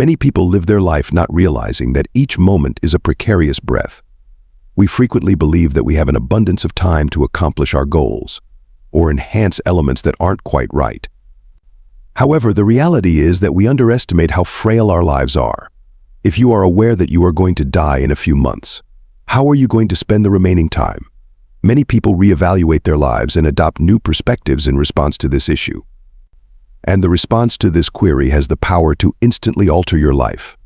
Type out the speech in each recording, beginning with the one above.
Many people live their life not realizing that each moment is a precarious breath. We frequently believe that we have an abundance of time to accomplish our goals, or enhance elements that aren't quite right. However, the reality is that we underestimate how frail our lives are. If you are aware that you are going to die in a few months, how are you going to spend the remaining time? Many people reevaluate their lives and adopt new perspectives in response to this issue. And the response to this query has the power to instantly alter your life.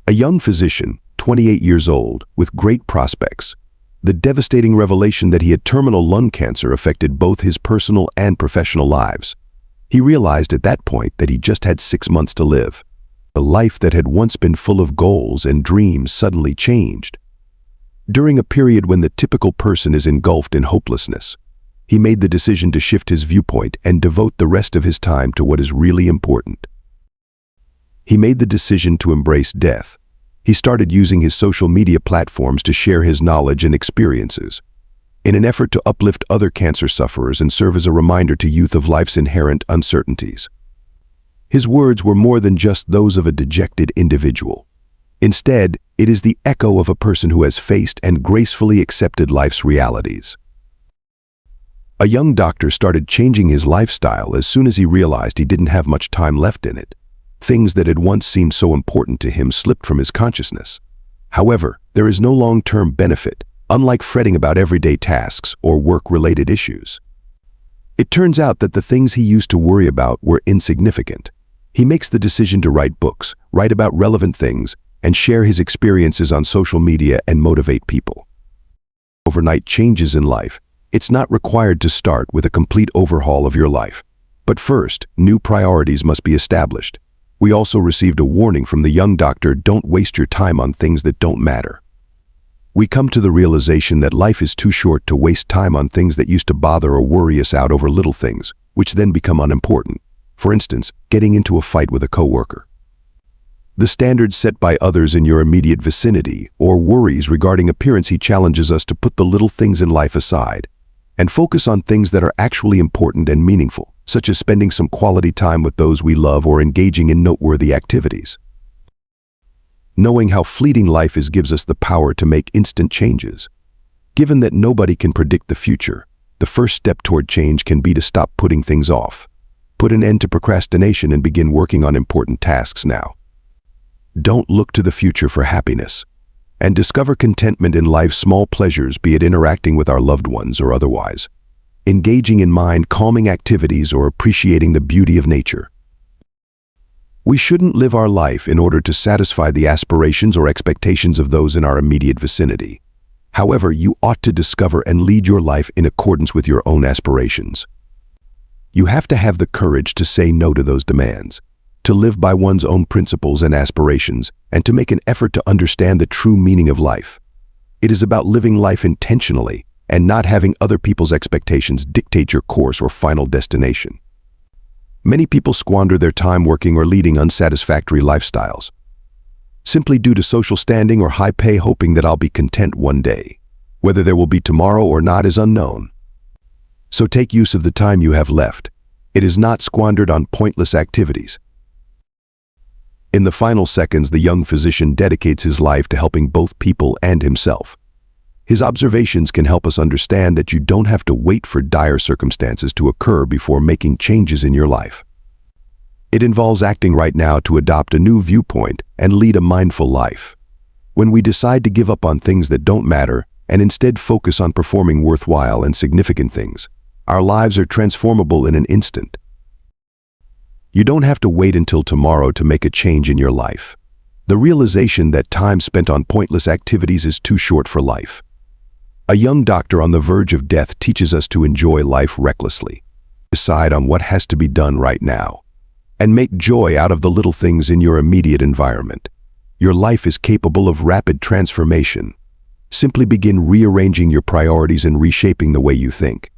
A young physician, 28 years old, with great prospects, the devastating revelation that he had terminal lung cancer affected both his personal and professional lives. He realized at that point that he just had 6 months to live. A life that had once been full of goals and dreams suddenly changed. During a period when the typical person is engulfed in hopelessness, he made the decision to shift his viewpoint and devote the rest of his time to what is really important. He made the decision to embrace death. He started using his social media platforms to share his knowledge and experiences, in an effort to uplift other cancer sufferers and serve as a reminder to youth of life's inherent uncertainties. His words were more than just those of a dejected individual. Instead, it is the echo of a person who has faced and gracefully accepted life's realities. A young doctor started changing his lifestyle as soon as he realized he didn't have much time left in it. Things that had once seemed so important to him slipped from his consciousness. However, there is no long-term benefit, unlike fretting about everyday tasks or work-related issues. It turns out that the things he used to worry about were insignificant. He makes the decision to write books, write about relevant things, and share his experiences on social media and motivate people. Overnight changes in life. It's not required to start with a complete overhaul of your life. But first, new priorities must be established. We also received a warning from the young doctor: don't waste your time on things that don't matter. We come to the realization that life is too short to waste time on things that used to bother or worry us out over little things, which then become unimportant. For instance, getting into a fight with a coworker. The standards set by others in your immediate vicinity, or worries regarding appearance. He challenges us to put the little things in life aside and focus on things that are actually important and meaningful, such as spending some quality time with those we love or engaging in noteworthy activities. Knowing how fleeting life is gives us the power to make instant changes. Given that nobody can predict the future, the first step toward change can be to stop putting things off. Put an end to procrastination and begin working on important tasks now. Don't look to the future for happiness, and discover contentment in life's small pleasures, be it interacting with our loved ones or otherwise, engaging in mind-calming activities or appreciating the beauty of nature. We shouldn't live our life in order to satisfy the aspirations or expectations of those in our immediate vicinity. However, you ought to discover and lead your life in accordance with your own aspirations. You have to have the courage to say no to those demands, to live by one's own principles and aspirations, and to make an effort to understand the true meaning of life. It is about living life intentionally and not having other people's expectations dictate your course or final destination. Many people squander their time working or leading unsatisfactory lifestyles, simply due to social standing or high pay, hoping that I'll be content one day. Whether there will be tomorrow or not is unknown. So take use of the time you have left. It is not squandered on pointless activities. In the final seconds, the young physician dedicates his life to helping both people and himself. His observations can help us understand that you don't have to wait for dire circumstances to occur before making changes in your life. It involves acting right now to adopt a new viewpoint and lead a mindful life. When we decide to give up on things that don't matter and instead focus on performing worthwhile and significant things, our lives are transformable in an instant. You don't have to wait until tomorrow to make a change in your life. The realization that time spent on pointless activities is too short for life. A young doctor on the verge of death teaches us to enjoy life recklessly. Decide on what has to be done right now, and make joy out of the little things in your immediate environment. Your life is capable of rapid transformation. Simply begin rearranging your priorities and reshaping the way you think.